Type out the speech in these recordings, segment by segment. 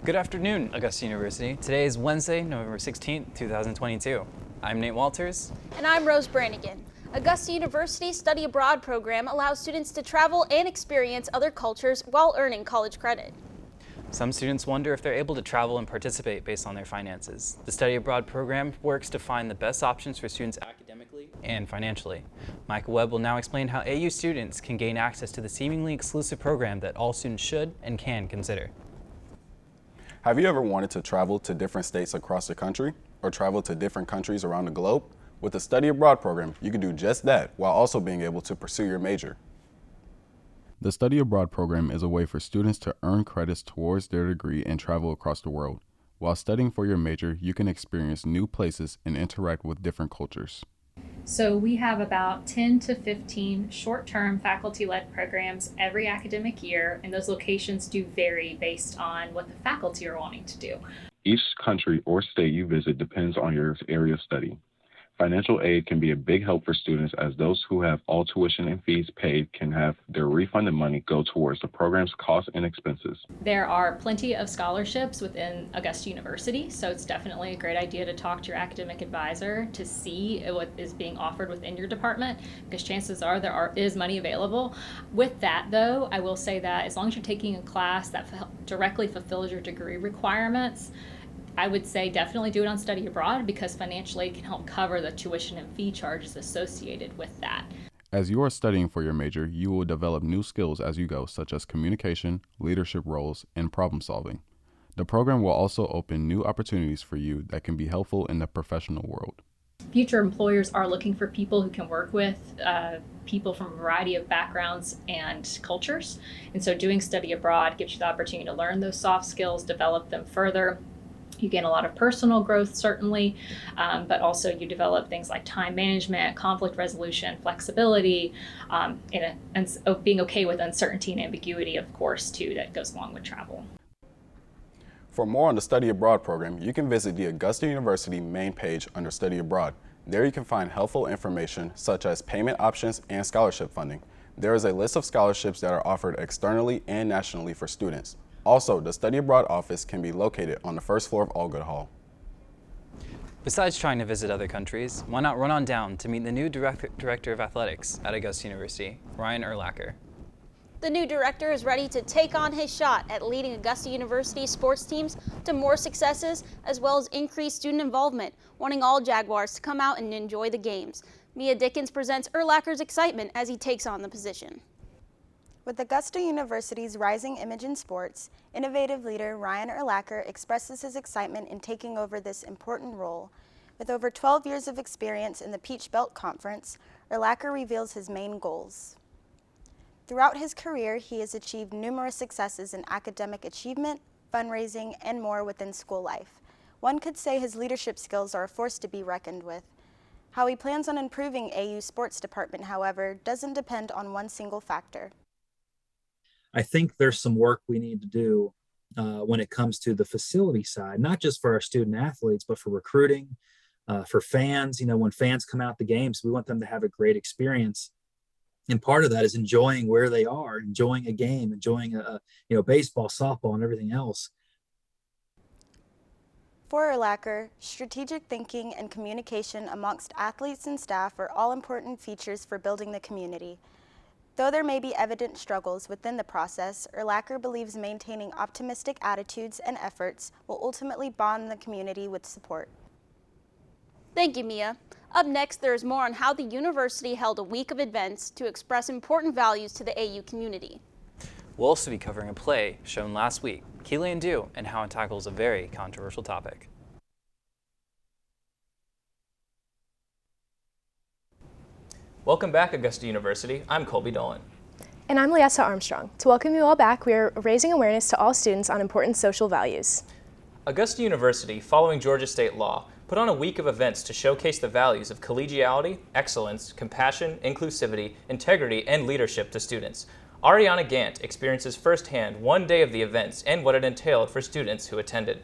Good afternoon, Augusta University. Today is Wednesday, November 16th, 2022. I'm Nate Walters. And I'm Rose Brannigan. Augusta University's Study Abroad program allows students to travel and experience other cultures while earning college credit. Some students wonder if they're able to travel and participate based on their finances. The Study Abroad program works to find the best options for students academically and financially. Michael Webb will now explain how AU students can gain access to the seemingly exclusive program that all students should and can consider. Have you ever wanted to travel to different states across the country or travel to different countries around the globe? With the Study Abroad program, you can do just that while also being able to pursue your major. The Study Abroad program is a way for students to earn credits towards their degree and travel across the world. While studying for your major, you can experience new places and interact with different cultures. So we have about 10 to 15 short-term faculty-led programs every academic year, and those locations do vary based on what the faculty are wanting to do. Each country or state you visit depends on your area of study. Financial aid can be a big help for students, as those who have all tuition and fees paid can have their refunded money go towards the program's costs and expenses. There are plenty of scholarships within Augusta University, so it's definitely a great idea to talk to your academic advisor to see what is being offered within your department, because chances are there is money available. With that, though, I will say that as long as you're taking a class that directly fulfills your degree requirements, I would say definitely do it on Study Abroad, because financial aid can help cover the tuition and fee charges associated with that. As you are studying for your major, you will develop new skills as you go, such as communication, leadership roles, and problem solving. The program will also open new opportunities for you that can be helpful in the professional world. Future employers are looking for people who can work with people from a variety of backgrounds and cultures. And so doing Study Abroad gives you the opportunity to learn those soft skills, develop them further. You gain a lot of personal growth, certainly, but also you develop things like time management, conflict resolution, flexibility, and being okay with uncertainty and ambiguity, of course, too, that goes along with travel. For more on the Study Abroad program, you can visit the Augusta University main page under Study Abroad. There you can find helpful information such as payment options and scholarship funding. There is a list of scholarships that are offered externally and nationally for students. Also, the Study Abroad office can be located on the first floor of Allgood Hall. Besides trying to visit other countries, why not run on down to meet the new Director of Athletics at Augusta University, Ryan Urlacher. The new director is ready to take on his shot at leading Augusta University sports teams to more successes, as well as increased student involvement, wanting all Jaguars to come out and enjoy the games. Mia Dickens presents Urlacher's excitement as he takes on the position. With Augusta University's rising image in sports, innovative leader Ryan Urlacher expresses his excitement in taking over this important role. With over 12 years of experience in the Peach Belt Conference, Urlacher reveals his main goals. Throughout his career, he has achieved numerous successes in academic achievement, fundraising, and more within school life. One could say his leadership skills are a force to be reckoned with. How he plans on improving AU's sports department, however, doesn't depend on one single factor. I think there's some work we need to do when it comes to the facility side, not just for our student athletes, but for recruiting, for fans. You know, when fans come out the games, we want them to have a great experience. And part of that is enjoying where they are, enjoying a game, enjoying baseball, softball, and everything else. For Urlacher, strategic thinking and communication amongst athletes and staff are all important features for building the community. Though there may be evident struggles within the process, Urlacher believes maintaining optimistic attitudes and efforts will ultimately bond the community with support. Thank you, Mia. Up next, there is more on how the university held a week of events to express important values to the AU community. We'll also be covering a play shown last week, Killian Do, and how it tackles a very controversial topic. Welcome back, Augusta University. I'm Kolbe Dolin. And I'm Liesa Armstrong. To welcome you all back, we are raising awareness to all students on important social values. Augusta University, following Georgia state law, put on a week of events to showcase the values of collegiality, excellence, compassion, inclusivity, integrity, and leadership to students. Ariana Gant experiences firsthand one day of the events and what it entailed for students who attended.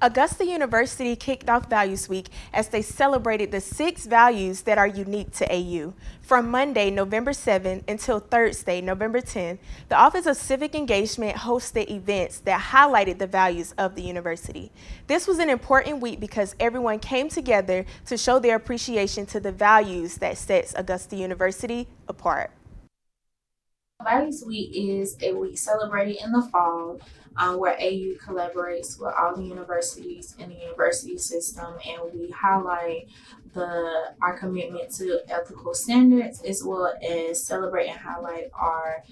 Augusta University kicked off Values Week as they celebrated the 6 values that are unique to AU. From Monday, November 7th until Thursday, November 10th, the Office of Civic Engagement hosted events that highlighted the values of the university. This was an important week because everyone came together to show their appreciation to the values that sets Augusta University apart. Values Week is a week celebrated in the fall where AU collaborates with all the universities in the university system, and we highlight our commitment to ethical standards as well as celebrate and highlight our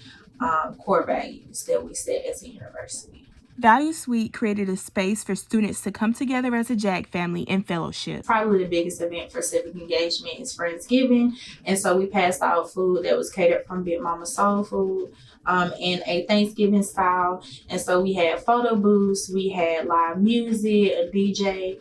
core values that we set as a university. Values Week created a space for students to come together as a JAG family and fellowship. Probably the biggest event for civic engagement is Friendsgiving, and so we passed out food that was catered from Big Mama Soul Food in a Thanksgiving style. And so we had photo booths, we had live music, a DJ.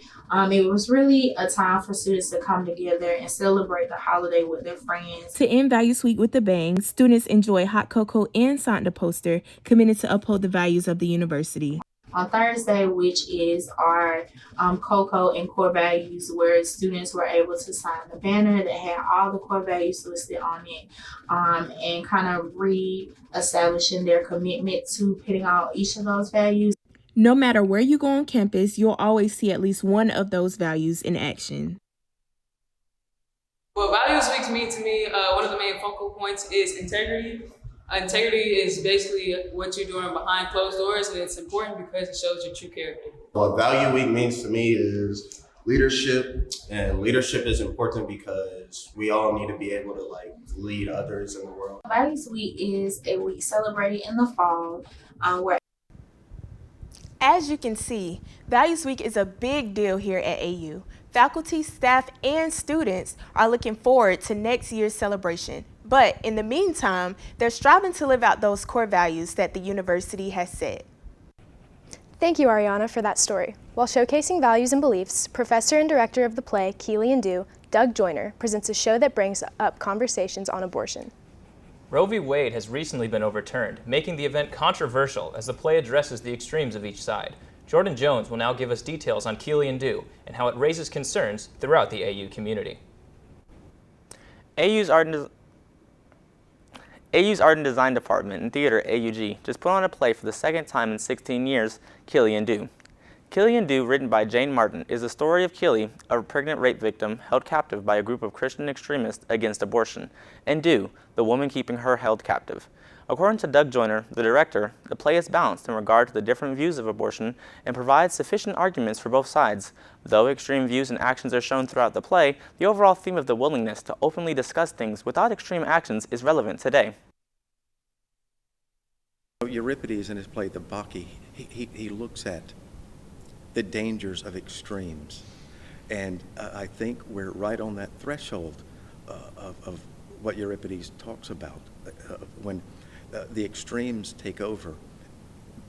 It was really a time for students to come together and celebrate the holiday with their friends. To end Values Week with a bang, students enjoy hot cocoa and Santa poster committed to uphold the values of the university. On Thursday, which is our COCO and core values, where students were able to sign the banner that had all the core values listed on it, and kind of re-establishing their commitment to putting out each of those values. No matter where you go on campus, you'll always see at least one of those values in action. What Values Week means to me, one of the main focal points is integrity. Integrity is basically what you're doing behind closed doors, and it's important because it shows your true character. What Value Week means to me is leadership, and leadership is important because we all need to be able to lead others in the world. Values Week is a week celebrated in the fall where As you can see, Values Week is a big deal here at AU. Faculty, staff, and students are looking forward to next year's celebration. But in the meantime, they're striving to live out those core values that the university has set. Thank you, Ariana, for that story. While showcasing values and beliefs, Professor and Director of the play, Killian Do, Doug Joyner, presents a show that brings up conversations on abortion. Roe v. Wade has recently been overturned, making the event controversial as the play addresses the extremes of each side. Jordan Jones will now give us details on Killian Do and how it raises concerns throughout the AU community. AU's Art and Design Department and Theater AUG just put on a play for the second time in 16 years, Killian Do. Killian Do, written by Jane Martin, is the story of Killy, a pregnant rape victim held captive by a group of Christian extremists against abortion, and Do, the woman keeping her held captive. According to Doug Joyner, the director, the play is balanced in regard to the different views of abortion and provides sufficient arguments for both sides. Though extreme views and actions are shown throughout the play, the overall theme of the willingness to openly discuss things without extreme actions is relevant today. Euripides in his play, The Bacchae, he looks at the dangers of extremes. And I think we're right on that threshold of what Euripides talks about. When the extremes take over,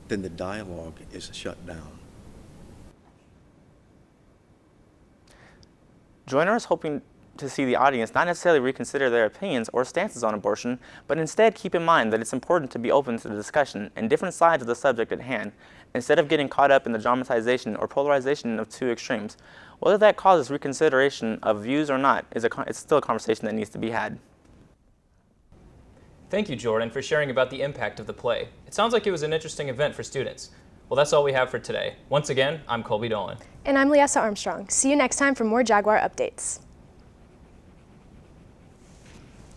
then the dialogue is shut down. Joyner is hoping to see the audience not necessarily reconsider their opinions or stances on abortion, but instead keep in mind that it's important to be open to the discussion and different sides of the subject at hand, instead of getting caught up in the dramatization or polarization of two extremes. Whether that causes reconsideration of views or not, it's still a conversation that needs to be had. Thank you, Jordan, for sharing about the impact of the play. It sounds like it was an interesting event for students. Well, that's all we have for today. Once again, I'm Kolbe Dolin. And I'm Liesa Armstrong. See you next time for more Jaguar updates.